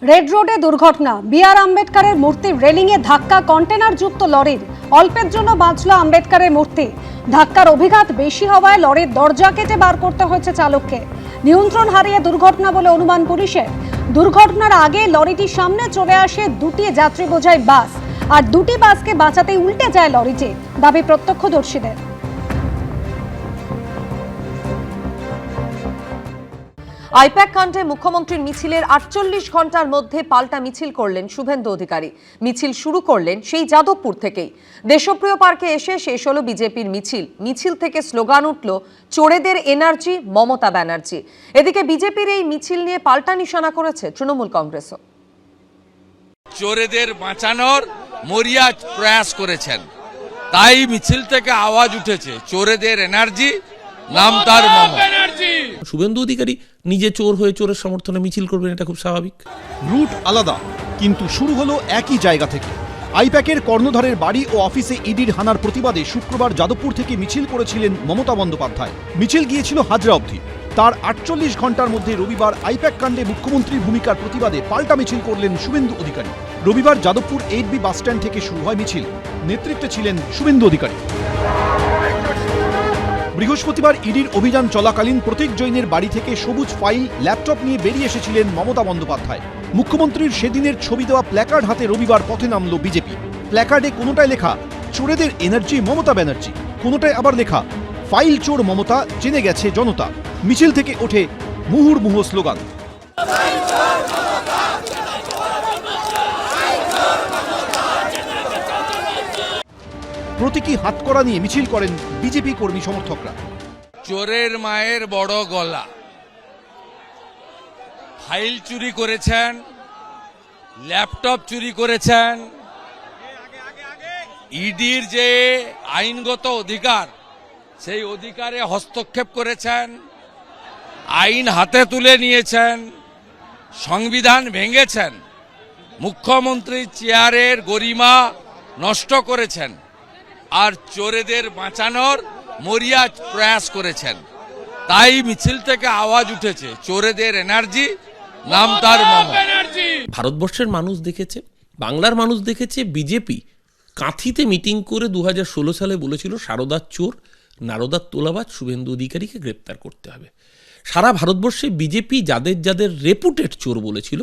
Red রোডে দুর্ঘটনা। BR আম্বেদকরের মূর্তির রেলিংয়ে ধাক্কা কন্টেনার যুক্ত লরির। অল্পের জন্য বাঁচল আম্বেদকরের মূর্তি। ধাক্কার অভিঘাত বেশি হওয়ায় লরির দরজা কেটে বার করতে হয়েছে চালককে। নিয়ন্ত্রণ হারিয়ে দুর্ঘটনা বলে অনুমান পুলিশের। দুর্ঘটনার আগে লরিটির সামনে চলে আসে দুটি যাত্রী বোঝাই বাস, আর দুটি বাসকে বাঁচাতে উল্টে যায় লরিটি, দাবি প্রত্যক্ষদর্শীদের। আইপ্যাক কাণ্ডে মুখ্যমন্ত্রীর মিছিলের ৪৮ ঘন্টার মধ্যে পাল্টা মিছিল করলেন শুভেন্দু অধিকারী। মিছিল শুরু করলেন সেই যাদবপুর থেকেই। দেশপ্রিয় পার্কে এসে শেষ হলো বিজেপির মিছিল। মিছিল থেকে স্লোগান উঠল, চোরেদের এনার্জি মমতা ব্যানার্জি। এদিকে বিজেপির এই মিছিল নিয়ে পাল্টা নিশানা করেছে তৃণমূল কংগ্রেসও। চোরেদের বাঁচানোর মরিয়া প্রয়াস করেছেন, তাই মিছিল থেকে আওয়াজ উঠেছে, চোরেদের এনার্জি নাম তার মমতা ব্যানার্জি। শুভেন্দু অধিকারী নিজে চোর হয়ে চোরের সমর্থনে মিছিল করবেন, এটা খুব স্বাভাবিক। রুট আলাদা, কিন্তু শুরু হলো একই জায়গা থেকে। আইপ্যাকের কর্ণধারের বাড়ি ও অফিসে ইডির হানার প্রতিবাদে শুক্রবার যাদবপুর থেকে মিছিল করেছিলেন মমতা বন্দ্যোপাধ্যায়। মিছিল গিয়েছিল হাজরা অবধি। তার ৪৮ ঘন্টার মধ্যে রবিবার আইপ্যাক কাণ্ডে মুখ্যমন্ত্রীর ভূমিকার প্রতিবাদে পাল্টা মিছিল করলেন শুভেন্দু অধিকারী। রবিবার যাদবপুর 8B বাসস্ট্যান্ড থেকে শুরু হয় মিছিল। নেতৃত্বে ছিলেন শুভেন্দু অধিকারী। বৃহস্পতিবার ইডির অভিযান চলাকালীন প্রতীক জৈনের বাড়ি থেকে সবুজ ফাইল, ল্যাপটপ নিয়ে বেরিয়ে এসেছিলেন মমতা বন্দ্যোপাধ্যায়। মুখ্যমন্ত্রীর সেদিনের ছবি দেওয়া প্ল্যাকার্ড হাতে রবিবার পথে নামল বিজেপি। প্ল্যাকার্ডে কোনোটায় লেখা চোরেদের এনার্জি মমতা ব্যানার্জি, কোনোটায় আবার লেখা ফাইল চোর মমতা, জেনে গেছে জনতা। মিছিল থেকে ওঠে মুহুর্মুহু স্লোগান। প্রতীকী হাতকড়া নিয়ে মিছিল করেন বিজেপি কর্মী সমর্থকরা। চোরের মায়ের বড় গলা, ফাইল চুরি করেছেন, ল্যাপটপ চুরি করেছেন। ইডির যে আইনগত অধিকার, সেই অধিকারে হস্তক্ষেপ করেছেন, আইন হাতে তুলে নিয়েছেন, সংবিধান ভেঙেছেন, মুখ্যমন্ত্রীর চেয়ারের গরিমা নষ্ট করেছেন, আর চোরেদের বাঁচানোর মরিয়া প্রয়াস করেছেন। তাই মিছিল থেকে আওয়াজ উঠেছে, চোরেদের এনার্জি নাম তার মমতা ব্যানার্জি। ভারতবর্ষের মানুষ দেখেছে, বাংলার মানুষ দেখেছে, বিজেপি কাঁথিতে মিটিং করে 2016 সালে বলেছিল সারদার চোর, নারদার তোলাবাজ শুভেন্দু অধিকারীকে গ্রেপ্তার করতে হবে। সারা ভারতবর্ষে বিজেপি যাদের যাদের রেপুটেড চোর বলেছিল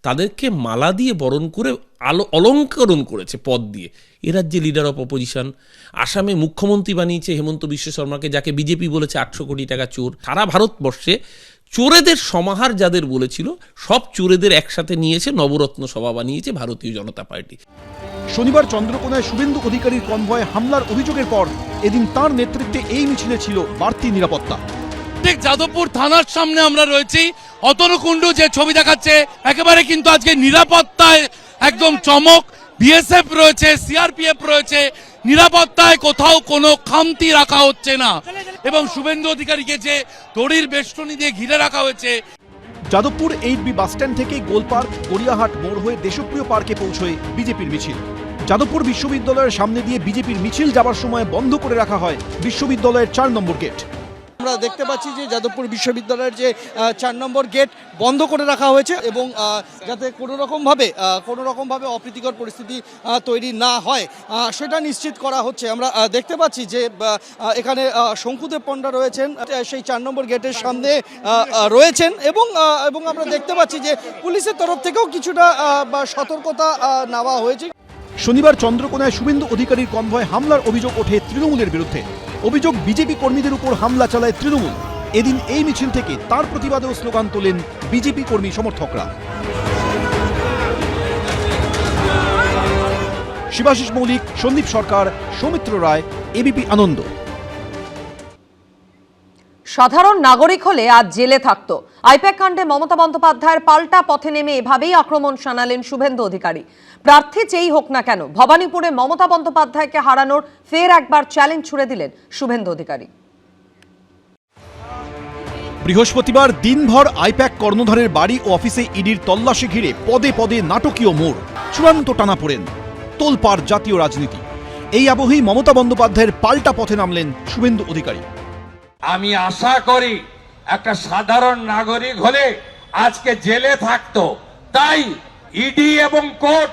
তাদেরকে মালা দিয়ে বরণ করে অলঙ্করণ করেছে পদ দিয়ে। এ রাজ্যে লিডার অফ অপোজিশন, আসামে মুখ্যমন্ত্রী বানিয়েছে হেমন্ত বিশ্ব শর্মাকে, যাকে বিজেপি বলেছে 800 কোটি টাকা চোর। সারা ভারতবর্ষে চোরেদের সমাহার যাদের বলেছিল, সব চোরেদের একসাথে নিয়েছে, নবরত্ন সভা বানিয়েছে ভারতীয় জনতা পার্টি। শনিবার চন্দ্রকোনায় শুভেন্দু অধিকারীর কনভয়ে হামলার অভিযোগের পর এদিন তার নেতৃত্বে এই মিছিলে ছিল বাড়তি নিরাপত্তা। ঠিক যাদবপুর থানার সামনে আমরা রয়েছি। অতনুকুণ্ডু যে ছবি দেখাচ্ছে, একেবারে কিন্তু আজকে নিরাপত্তায় একদম চমক। বিএসএফ রয়েছে, সিআরপিএফ রয়েছে, নিরাপত্তায় কোথাও কোনো খামতি রাখা হচ্ছে না। এবং শুভেন্দু অধিকারীকে যে দড়ির বেষ্টনী দিয়ে ঘিরে রাখা হয়েছে। যাদবপুর 8B বাসস্ট্যান্ড থেকে গোলপার্ক, গড়িয়াহাট মোড় হয়ে দেশপ্রিয় পার্কে পৌঁছয় বিজেপির মিছিল। যাদবপুর বিশ্ববিদ্যালয়ের সামনে দিয়ে বিজেপির মিছিল যাবার সময় বন্ধ করে রাখা হয় বিশ্ববিদ্যালয়ের 4 নম্বর গেট। আমরা দেখতে পাচ্ছি যে যাদবপুর বিশ্ববিদ্যালয়ের যে 4 নম্বর গেট বন্ধ করে রাখা হয়েছে, এবং যাতে কোনো রকমভাবে অপ্রীতিকর পরিস্থিতি তৈরি না হয় সেটা নিশ্চিত করা হচ্ছে। আমরা দেখতে পাচ্ছি যে এখানে শঙ্কুদেব পণ্ডা রয়েছেন, সেই 4 নম্বর গেটের সামনে রয়েছেন, এবং আমরা দেখতে পাচ্ছি যে পুলিশের তরফ থেকেও কিছুটা সতর্কতা নেওয়া হয়েছে। শনিবার চন্দ্রকোনায় শুভেন্দু অধিকারীর কনভয়ে হামলার অভিযোগ ওঠে তৃণমূলের বিরুদ্ধে। অভিযোগ, বিজেপি কর্মীদের উপর হামলা চালায় তৃণমূল। এদিন এই মিছিল থেকে তার প্রতিবাদেও স্লোগান তোলেন বিজেপি কর্মী সমর্থকরা। শিবাশিস মৌলিক, সন্দীপ সরকার, সৌমিত্র রায়, এবিপি আনন্দ। সাধারণ নাগরিক হলে আজ জেলে থাকত। আইপ্যাক কাণ্ডে মমতা বন্দ্যোপাধ্যায়ের পাল্টা পথে নেমে এভাবেই আক্রমণ শানালেন শুভেন্দু অধিকারী। প্রার্থী যেই হোক না কেন, ভবানীপুরে মমতা বন্দ্যোপাধ্যায়কে হারানোর ফের একবার চ্যালেঞ্জ ছুড়ে দিলেন শুভেন্দু অধিকারী। বৃহস্পতিবার দিনভর আইপ্যাক কর্ণধারের বাড়ি ও অফিসে ইডির তল্লাশি ঘিরে পদে পদে নাটকীয় মোড়, চূড়ান্ত টানাপোড়েন, তোলপাড় জাতীয় রাজনীতি। এই আবহেই মমতা বন্দ্যোপাধ্যায়ের পাল্টা পথে নামলেন শুভেন্দু অধিকারী। আমি আশা করি একটা সাধারণ নাগরিক হলে আজকে জেলে থাকতো, তাই ইডি এবং কোর্ট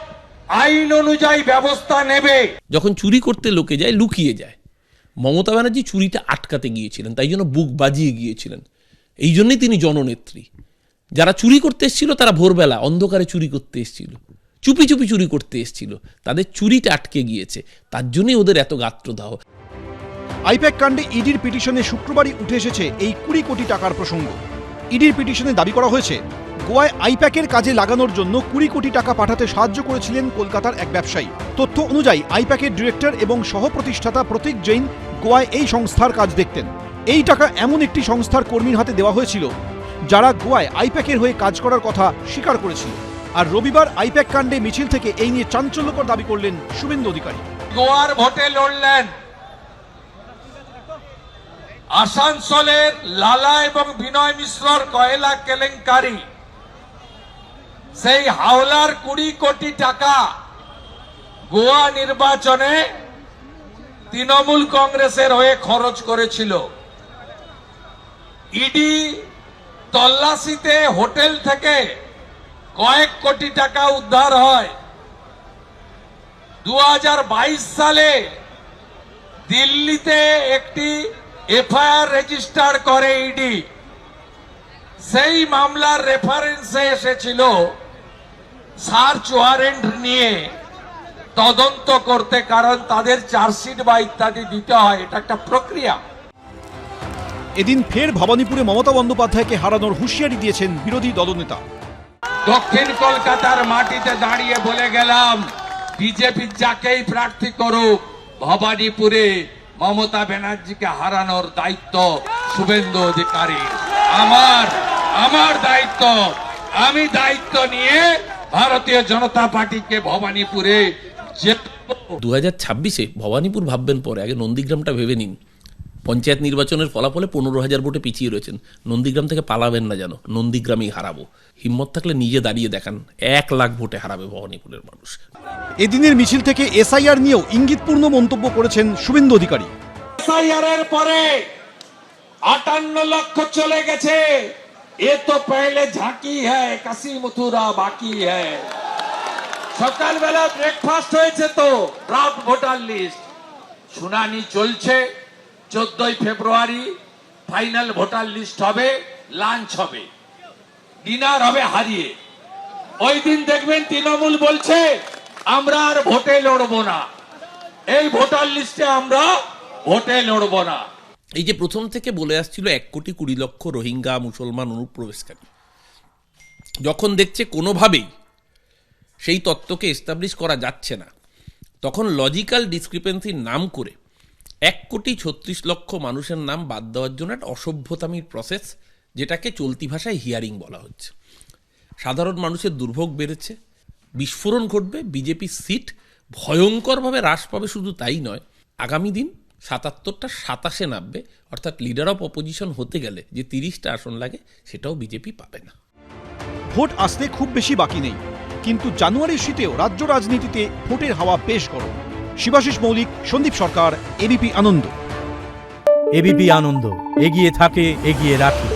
আইন অনুযায়ী ব্যবস্থা নেবে। যখন চুরি করতে লোকে যায় লুকিয়ে যায়। মমতা ব্যানার্জি চুরিটা আটকাতে গিয়েছিলেন, তাই জন্য বুক বাজিয়ে গিয়েছিলেন। এই জন্যই তিনি জননেত্রী। যারা চুরি করতে এসেছিল তারা ভোরবেলা অন্ধকারে চুরি করতে এসেছিল, চুপি চুপি চুরি করতে এসেছিল, তাদের চুরিটা আটকে গিয়েছে, তার জন্যই ওদের এত গাত্রদাহ। আইপ্যাক কাণ্ডে ইডির পিটিশনে শুক্রবারই উঠে এসেছে এই 20 কোটি টাকার প্রসঙ্গ। ইডির পিটিশনে দাবি করা হয়েছে, গোয়ায় আইপ্যাকের কাজে লাগানোর জন্য 20 কোটি টাকা পাঠাতে সাহায্য করেছিলেন কলকাতার এক ব্যবসায়ী। তথ্য অনুযায়ী আইপ্যাকের ডিরেক্টর এবং সহপ্রতিষ্ঠাতা প্রতীক জৈন গোয়ায় এই সংস্থার কাজ দেখতেন। এই টাকা এমন একটি সংস্থার কর্মীর হাতে দেওয়া হয়েছিল যারা গোয়ায় আইপ্যাকের হয়ে কাজ করার কথা স্বীকার করেছিল। আর রবিবার আইপ্যাক কাণ্ডে মিছিল থেকে এই নিয়ে চাঞ্চল্যকর দাবি করলেন শুভেন্দু অধিকারী। গোয়ার ভোটে লড়লেন আসানসোলের লালা এবং বিনয় মিশ্রর কয়লা কেলেঙ্কারি, সেই হাওলার 20 কোটি টাকা গোয়া নির্বাচনে তৃণমূল কংগ্রেসের হয়ে খরচ করেছিল। ইডি তল্লাশিতে হোটেল থেকে কয়েক কোটি টাকা উদ্ধার হয়। 2022 সালে দিল্লিতে একটি এফআইআর রেজিস্টার করে ইডি। সেই মামলার রেফারেন্সে এসেছিল সার্চ ওয়ারেন্ট নিয়ে তদন্ত করতে, কারণ তাদের চার্জশিট বা ইত্যাদি দিতে হয়, এটা একটা প্রক্রিয়া। এদিন ফের ভবানীপুরে মমতা বন্দ্যোপাধ্যায়কে হারানোর হুঁশিয়ারি দিয়েছেন বিরোধী দলনেতা। দক্ষিণ কলকাতার মাটিতে দাঁড়িয়ে বলে গেলাম, বিজেপি যাকেই প্রার্থী করুক, ভবানীপুরে মমতা ব্যানার্জিকে হারানোর দায়িত্ব শুভেন্দু অধিকারী। আমার দায়িত্ব, আমি দায়িত্ব নিয়ে ভারতীয় জনতা পার্টিকে ভবানীপুরে 2026-এ ভবানীপুর ভাববেন পরে, আগে নন্দীগ্রামটা ভেবে নিন। পঞ্চায়েত নির্বাচনের ফলাফলে 15,000 ভোটে পিছিয়ে রয়েছেন। নন্দীগ্রাম থেকে পালাবেন না যেন, নন্দীগ্রামেই হারাবো। হিম্মত থাকলে নিজে দাঁড়িয়ে দেখান, 1 লাখ ভোটে হারাবে ভবানীপুরের মানুষ। এদিনের মিছিল থেকে এসআইআর নিয়েও ইঙ্গিতপূর্ণ মন্তব্য করেছেন শুভেন্দু অধিকারী। এসআইআর এর পরে 58 লক্ষ চলে গেছে, এ তো পহলে ঝাঁকি হ্যায়, কাশি মথুরা বাকি হ্যায়। সকালবেলা ব্রেকফাস্ট হয়েছে তো, ড্রাফট ভোটার লিস্ট শুনানি চলছে। 14 ফেব্রুয়ারি ফাইনাল ভোটার লিস্ট হবে, লাঞ্চ হবে, ডিনার হবে হারিয়ে। ওই দিন দেখবেন তৃণমূল বলছে আমরা আর ভোটে লড়বো না, এই ভোটার লিস্টে আমরা ভোটে লড়বো না। এই যে প্রথম থেকে বলে আসছিল 1,20,00,000 রোহিঙ্গা মুসলমান অনুপ্রবেশকারী, যখন দেখছে কোনোভাবেই সেই তত্ত্বকে এস্টাবলিশ করা যাচ্ছে না, তখন লজিক্যাল ডিসক্রিপেন্সির নাম করে 1,36,00,000 মানুষের নাম বাদ দেওয়ার জন্য একটা অসভ্যতামির প্রসেস, যেটাকে চলতি ভাষায় হিয়ারিং বলা হচ্ছে। সাধারণ মানুষের দুর্ভোগ বেড়েছে, বিস্ফোরণ ঘটবে, বিজেপি সিট ভয়ঙ্করভাবে হ্রাস পাবে। শুধু তাই নয়, আগামী দিন 77টা 27-এ নামবে, অর্থাৎ লিডার অফ অপোজিশন হতে গেলে যে 30টা আসন লাগে সেটাও বিজেপি পাবে না। ভোট আসতে খুব বেশি বাকি নেই, কিন্তু জানুয়ারির শীতেও রাজ্য রাজনীতিতে ভোটের হাওয়া বেশ গরম। শিবাশিস মৌলিক, সন্দীপ সরকার, এবিপি আনন্দ। এবিপি আনন্দ, এগিয়ে থাকে, এগিয়ে রাখে।